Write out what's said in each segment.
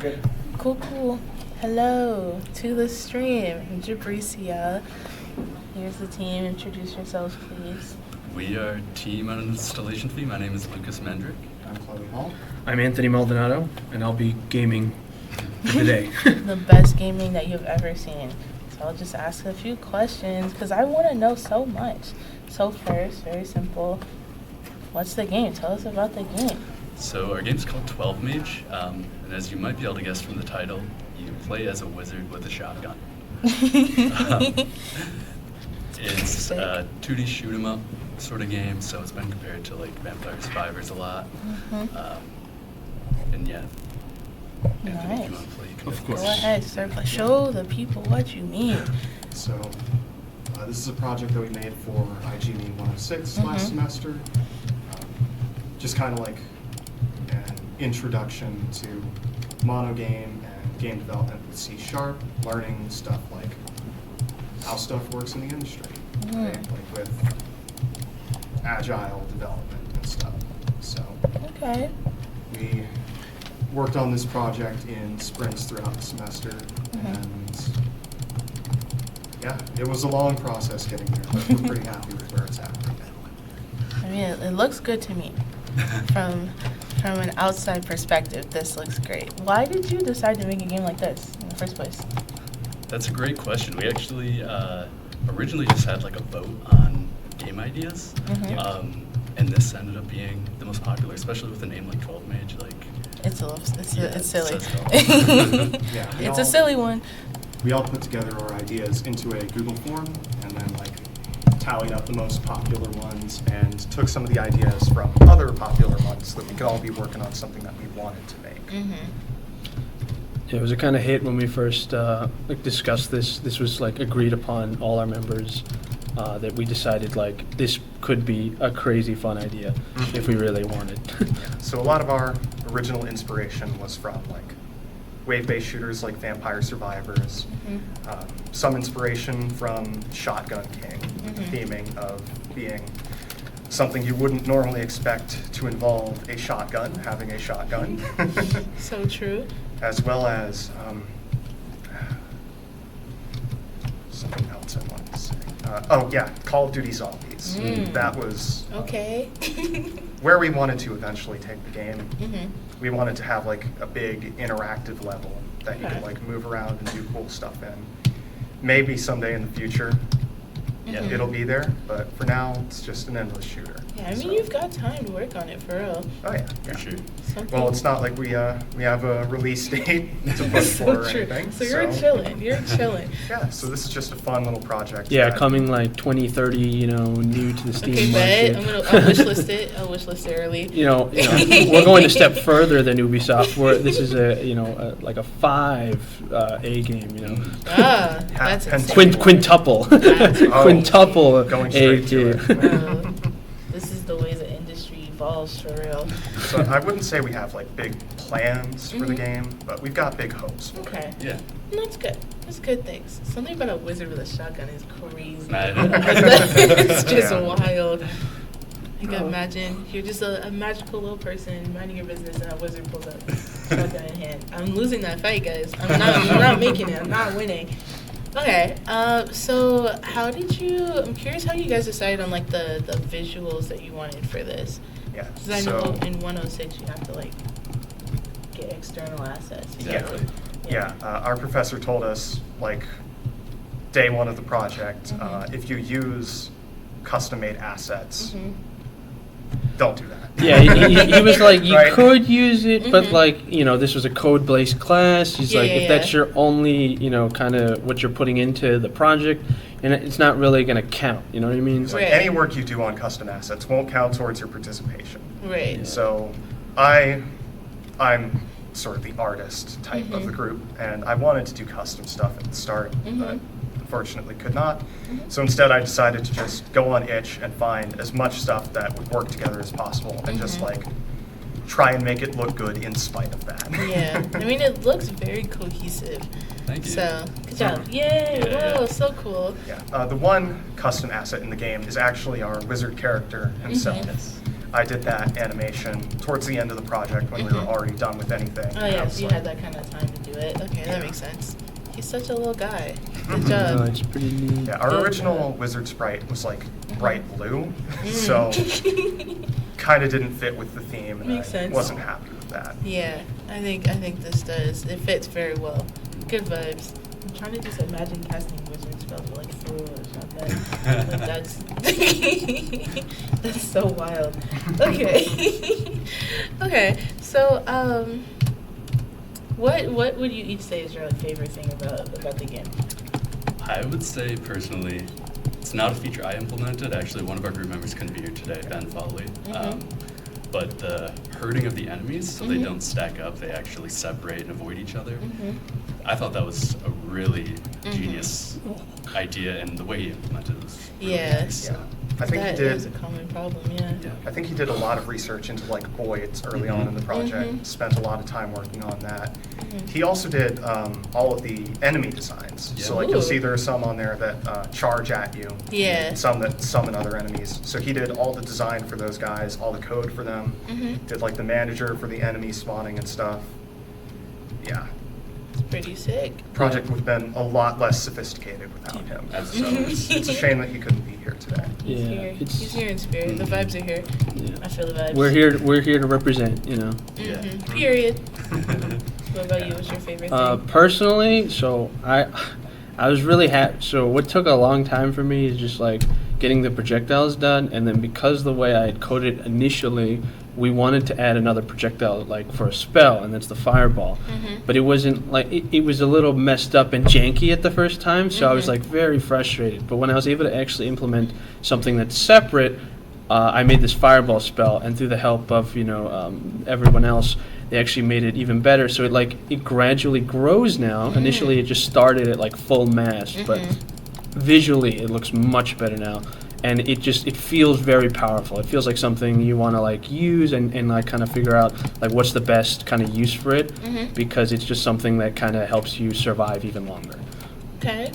Good. Cool. Hello to the stream. I'm Jabricia. Here's the team. Introduce yourselves, please. We are team on an installation fee. My name is Lucas Mendrick. I'm Chloe Hall. I'm Anthony Maldonado, and I'll be gaming today. The best gaming that you've ever seen. So I'll just ask a few questions because I want to know so much. So first, very simple. What's the game? Tell us about the game. So our game's called 12 Mage, and as you might be able to guess from the title, you play as a wizard with a shotgun. It's a 2D shoot 'em up sort of game, so it's been compared to like Vampire Survivors a lot. And yeah, Anthony, Nice. you want to play? You can Of definitely- course. Go ahead, sir. Show the people what you mean. So, this is a project that we made for IGME 106 last semester. Just kind of like an introduction to mono game and game development with C#, learning stuff like how stuff works in the industry, right? Like with agile development and stuff. So Okay. we worked on this project in sprints throughout the semester, and yeah, it was a long process getting there, but we're pretty happy with where it's at right now. I mean, it looks good to me. From an outside perspective, this looks great. Why did you decide to make a game like this in the first place? That's a great question. We actually originally just had like a vote on game ideas, and this ended up being the most popular, especially with a name like 12 Mage. Like, It's it silly. says it all. Yeah, we It's all- a silly one. We all put together our ideas into a Google form, and then like tallied up the most popular ones and took some of the ideas from other popular ones so that we could all be working on something that we wanted to make. Yeah, it was a kind of hit when we first discussed this. This was like agreed upon all our members that we decided like this could be a crazy fun idea if we really wanted. So a lot of our original inspiration was from like wave-based shooters like Vampire Survivors, some inspiration from Shotgun King, with the theming of being something you wouldn't normally expect to involve a shotgun, having a shotgun. So true. As well as something else I wanted to say. Call of Duty Zombies. That was Okay. where we wanted to eventually take the game. We wanted to have like a big interactive level that you could like move around and do cool stuff in. Maybe someday in the future, it'll be there, but for now, it's just an endless shooter. Yeah, I mean, So- you've got time to work on it for real. Oh yeah, For sure. Something. Well, it's not like we have a release date to push So for or true. anything. So you're chilling. Yeah, so this is just a fun little project. Yeah, that- coming like 2030, new to the Steam Okay, bet. market. I'll wishlist it. I'll wishlist it early. We're going a step further than Ubisoft. This is like a 5A game. Ah, that's Pen- insane. Quintuple, Oh, quintuple going A straight to game. it. This is the way the industry evolves for real. So I wouldn't say we have like big plans for the game, but we've got big hopes for it. Okay. Yeah. That's good. That's good things. Something about a wizard with a shotgun is crazy. It's just Yeah. wild. You can imagine you're just a magical little person minding your business and a wizard pulls up shotgun in hand. I'm losing that fight, guys. I'm not making it. I'm not winning. Okay, so I'm curious how you guys decided on like the visuals that you wanted for this. Yeah. Because I know in 106 you have to like get external assets. You Yeah. gotta- Yeah, our professor told us, like, day one of the project, if you use custom-made assets, don't do that. Yeah, he was like, you Right. could use it, but like, this was a code-based class. He's like, if that's your only, kind of what you're putting into the project, and it's not really going to count. You know what I mean? It's like Right. any work you do on custom assets won't count towards your participation. Right. Yeah. So I'm sort of the artist type of the group, and I wanted to do custom stuff at the start, but unfortunately could not. So instead I decided to just go on itch and find as much stuff that would work together as possible and just like try and make it look good in spite of that. Yeah. I mean, it looks very cohesive. Thank you. So, good job. Yay! Yeah, Whoa, yeah. so cool. Yeah, the one custom asset in the game is actually our wizard character himself. I did that animation towards the end of the project when we were already done with anything. Oh I yeah, was so you like, had that kind of time to do it. Okay, that makes sense. He's such a little guy. Good No, job. it's pretty neat. Yeah, our Good original job. wizard sprite was like bright blue, so kind of didn't fit with the theme, and Makes I senent wasn't happy with that. Yeah, I think this does. It fits very well. Good vibes. I'm trying to just imagine casting wizard spells with like through or something. Like that's that's so wild. Okay. Okay. So what would you each say is your like, favorite thing about the game? I would say personally, it's not a feature I implemented. Actually, one of our group members couldn't be here today, Ben Foley. But the herding of the enemies, so they don't stack up, they actually separate and avoid each other. I thought that was a really genius idea, and the way he implemented it was really nice. Yeah, I think That he is did. a common problem. Yeah. I think he did a lot of research into like voids early on in the project. Spent a lot of time working on that. He also did all of the enemy designs. So like you'll Ooh. see there are some on there that charge at you. Yeah. Some that summon other enemies. So he did all the design for those guys, all the code for them. Did like the manager for the enemy spawning and stuff. Yeah. It's pretty sick. Project would have been a lot less sophisticated without him. So it's a shame that he couldn't be here today. He's Yeah, here. it's- He's here in spirit. The vibes are here. Yeah. I feel the vibes. We're here to represent, you know. Yeah. Period. What about you? What's your favorite thing? Personally, so I was really happy. So what took a long time for me is just like getting the projectiles done, and then because the way I had coded initially, we wanted to add another projectile like for a spell, and that's the fireball. But it wasn't like it was a little messed up and janky at the first time, so I was like very frustrated. But when I was able to actually implement something that's separate, I made this fireball spell, and through the help of everyone else, they actually made it even better. So it gradually grows now. Initially, it just started at like full mass, but visually it looks much better now, and it feels very powerful. It feels like something you want to like use and like kind of figure out like what's the best kind of use for it, because it's just something that kind of helps you survive even longer. Okay.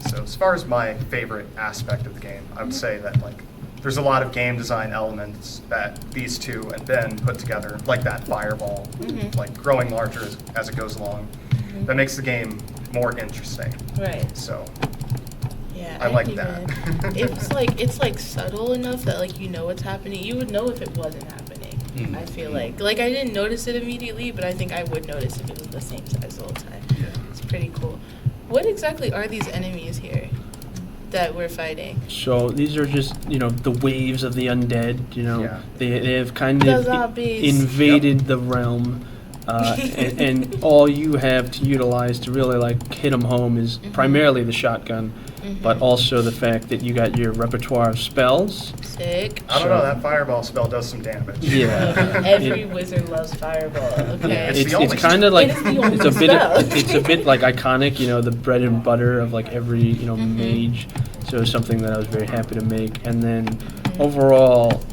So as far as my favorite aspect of the game, I would say that like there's a lot of game design elements that these two and Ben put together, like that fireball, like growing larger as it goes along. That makes the game more interesting. Right. So Yeah. I like even- that. it's like subtle enough that like you know what's happening. You would know if it wasn't happening. I feel like I didn't notice it immediately, but I think I would notice if it was the same size the whole time. Yeah. It's pretty cool. What exactly are these enemies here that we're fighting? So these are just the waves of the undead. Yeah. They have kind The of zombies. invaded the realm. And all you have to utilize to really like hit them home is primarily the shotgun, but also the fact that you got your repertoire of spells. Sick. I don't know, that fireball spell does some damage. Yeah. Every wizard loves fireball. Okay. It's the only- It's kind of like It is the only it's a bit spell. it's a bit like iconic, the bread and butter of like every mage. So it's something that I was very happy to make. And then overall,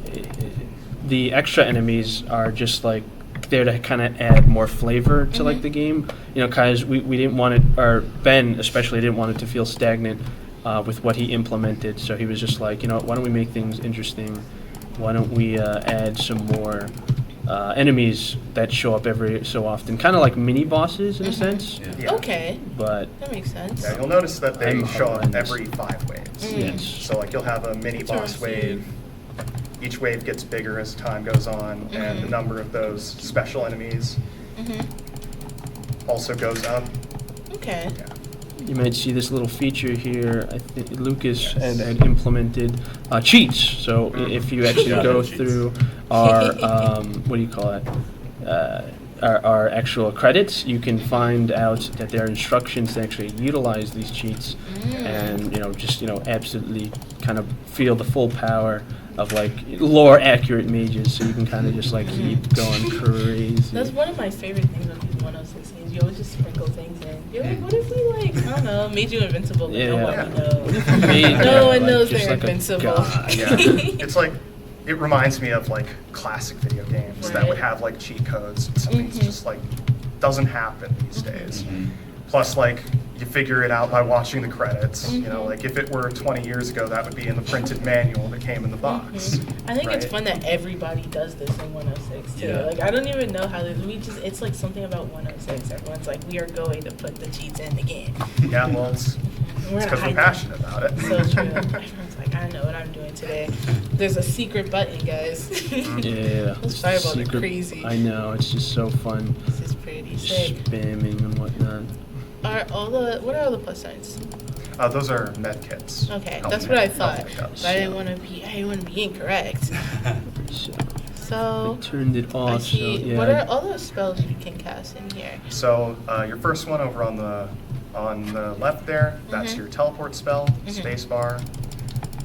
the extra enemies are just like there to kind of add more flavor to like the game, because we didn't want it, or Ben especially didn't want it to feel stagnant with what he implemented. So he was just like, why don't we make things interesting? Why don't we add some more enemies that show up every so often, kind of like mini bosses in a sense. Yeah. Okay. But That makes sense. Yeah, you'll notice that they I'm show up horrendous. every 5 waves. yes, So like you'll have a mini boss Trusty. wave. Each wave gets bigger as time goes on, and the number of those special enemies also goes up. Okay. Yeah. you might see this little feature here. I think Lucas Yes. had implemented cheats. So if you actually Yeah, go cheats. through our what do you call it? Our actual credits, you can find out that there are instructions to actually utilize these cheats, and just absolutely kind of feel the full power of like lore accurate mages. So you can kind of just like keep going crazy. That's one of my favorite things about these 106 games. You always just sprinkle things in. You're like, what if we I don't know, made you invincible, but no Yeah. one knows. Made, No one like, knows just they're like a invincible. god. Yeah. It's like, it reminds me of like classic video games that would Right. have like cheat codes. Something that's just like doesn't happen these days. Plus, like, you figure it out by watching the credits. You know, like if it were 20 years ago, that would be in the printed manual that came in the box. I think it's right? fun that everybody does this in 106 too. Yeah. Like I don't even know how it's like something about 106. Everyone's like, we are going to put the cheats in the game. Yeah, well, it's because we're passionate about it. So true. Everyone's like, I know what I'm doing today. There's a secret button, guys. Yeah. Those fireballs are Secret- crazy. I know, it's just so fun. This is pretty sick. Spamming and whatnot. What are all the plus signs? Those are med kits. Okay, Health that's what I med- health thought. pickups. But I didn't want to be incorrect. So, So I turned it I off, so see. yeah. What are all those spells you can cast in here? So your first one over on the left there, that's Mhm. your teleport spell, spacebar.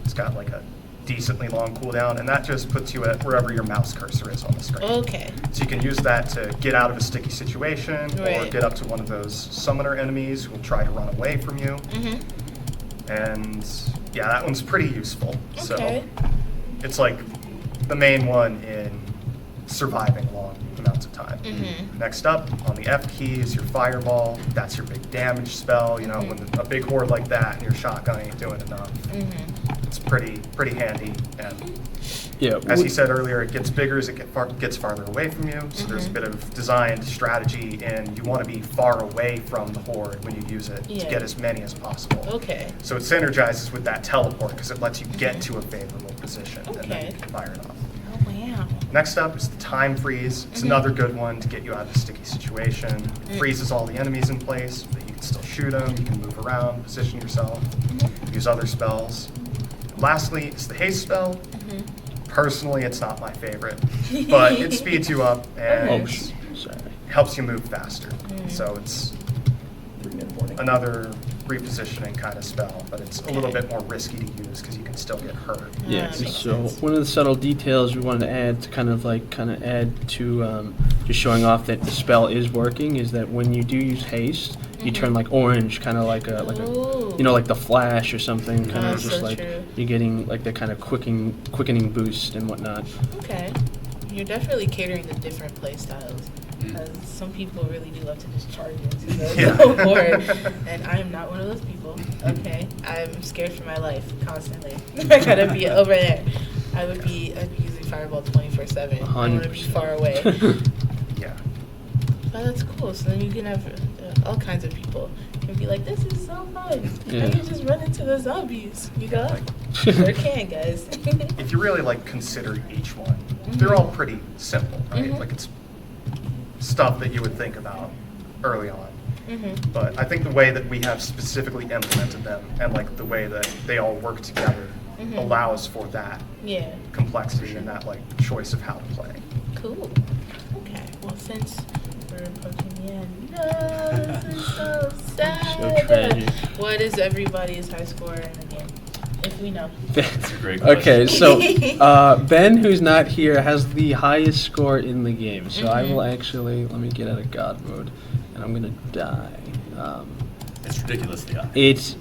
It's got like a decently long cooldown, and that just puts you at wherever your mouse cursor is on the screen. Okay. So you can use that to get out of a sticky situation, or Right. get up to one of those summoner enemies who will try to run away from you. And yeah, that one's pretty useful. Okay. So it's like the main one in surviving long amounts of time. Next up, on the F key is your fireball. That's your big damage spell. You know, when a big horde like that and your shotgun ain't doing enough. It's pretty handy. And Yeah, as he said earlier, it gets bigger as it gets farther away from you. So there's a bit of designed strategy, and you want to be far away from the horde when you use it to Yeah. get as many as possible. Okay. So it synergizes with that teleport because it lets you get to a favorable position and then Okay. you can fire it off. Oh wow. Next up is the time freeze. It's another good one to get you out of a sticky situation. It freezes all the enemies in place, but you can still shoot them, you can move around, position yourself, use other spells. Lastly, it's the haste spell. Personally, it's not my favorite, but it speeds you up and Oh, sorry. helps you move faster. So it's another repositioning kind of spell, but it's a little bit more risky to use because you can still get hurt. Yeah, that makes so sense. one of the subtle details we wanted to add to kind of add to just showing off that the spell is working is that when you do use haste, you turn like orange, kind of like a Ooh. you know, like the Flash or something, kind Oh, of just so like true. you're getting like the kind of quickening boost and whatnot. Okay. You're definitely catering to different play styles. Some people really do love to just charge into the horde, and I am not one of those people. Okay, I'm scared for my life constantly. I gotta be over there. I'd be using fireball 24/7. I want to be 100%. far away. Yeah. But that's cool. So then you can have all kinds of people. You can be like, this is so fun. Yeah. I can just run into the zombies. You know? Sure can, guys. If you really like consider each one, they're all pretty simple, right? Like it's stuff that you would think about early on. But I think the way that we have specifically implemented them and like the way that they all work together allows for that Yeah. complexity and that like choice of how to play. Cool. Okay. Well, since we're approaching the end, no, this is so sad. tragic. What is everybody's high score in the game? If we know. That's a great question. Okay, so Ben, who's not here, has the highest score in the game. So I will actually, let me get out of God mode, and I'm gonna die. It's ridiculously high.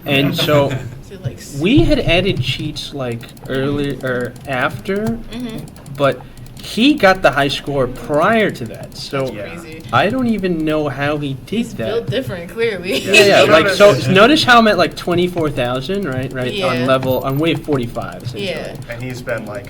And so Is it like we had added cheats like earlier or after, but he got the high score prior to that. So crazy? I don't even know how he did He's that. built different, clearly. Yeah, like so. Notice how I'm at like 24,000, right? Yeah. On wave 45. Essentially. Yeah. And he's been like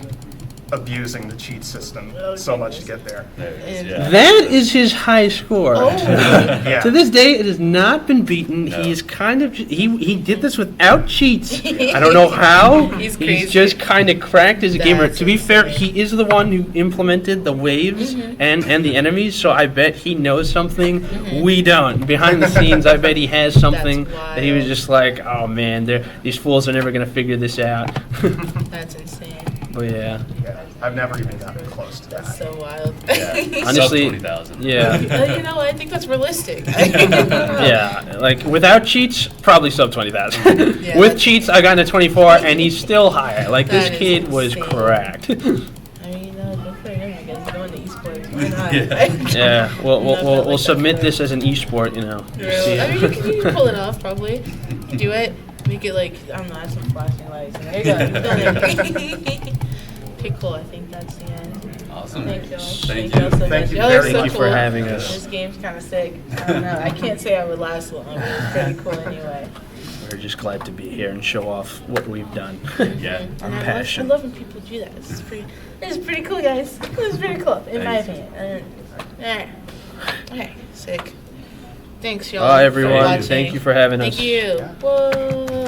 abusing the cheat system Oh, so much to goodness. get there. There it is, And- yeah. That is his high score. Oh. Yeah. To this day, it has not been beaten. No. He's kind of he did this without cheats. I don't know how. He's crazy. just kind of cracked as a gamer. That's To be fair, insane. he is the one who implemented the waves and the enemies. So I bet he knows something we don't. Behind the scenes, I bet he has something that he was wild. just like, oh man, these fools are never gonna figure this out. That's insane. But yeah, Yeah. I've never even gotten close to That's that. so wild. Yeah. Honestly, Sub 20,000. yeah. You know, I think that's realistic. Yeah, like without cheats, probably sub 20,000. Yeah, With that's- cheats, I got into 24, and he's still higher. Like That this is kid was insane. cracked. I mean, good for him. I guess going to esports. Why not? Yeah. Yeah, we'll Not that we'll like submit that. this as an e-sport, you know. Really? I mean, you can pull it off, probably. Do it. Make it like, I don't know, add some flashing lights. And there you go. You've done it. Okay, cool. I think that's the end. Awesome. Awesome. Thank y'all. Thank y'all you. so much. Thank you Y'all are very so Thank you for cool. having us. This game's kind of sick. I don't know. I can't say I would last long. But it's pretty cool anyway. We're just glad to be here and show off what we've done. Yeah. And I'm I passionate. love when people do that. This is pretty cool, guys. This is pretty cool, in my Thanks. opinion. Alright. Okay, sick. Thanks, y'all. Bye, for everyone. watching. Thank you for having us. Thank you. Yeah. Whoa.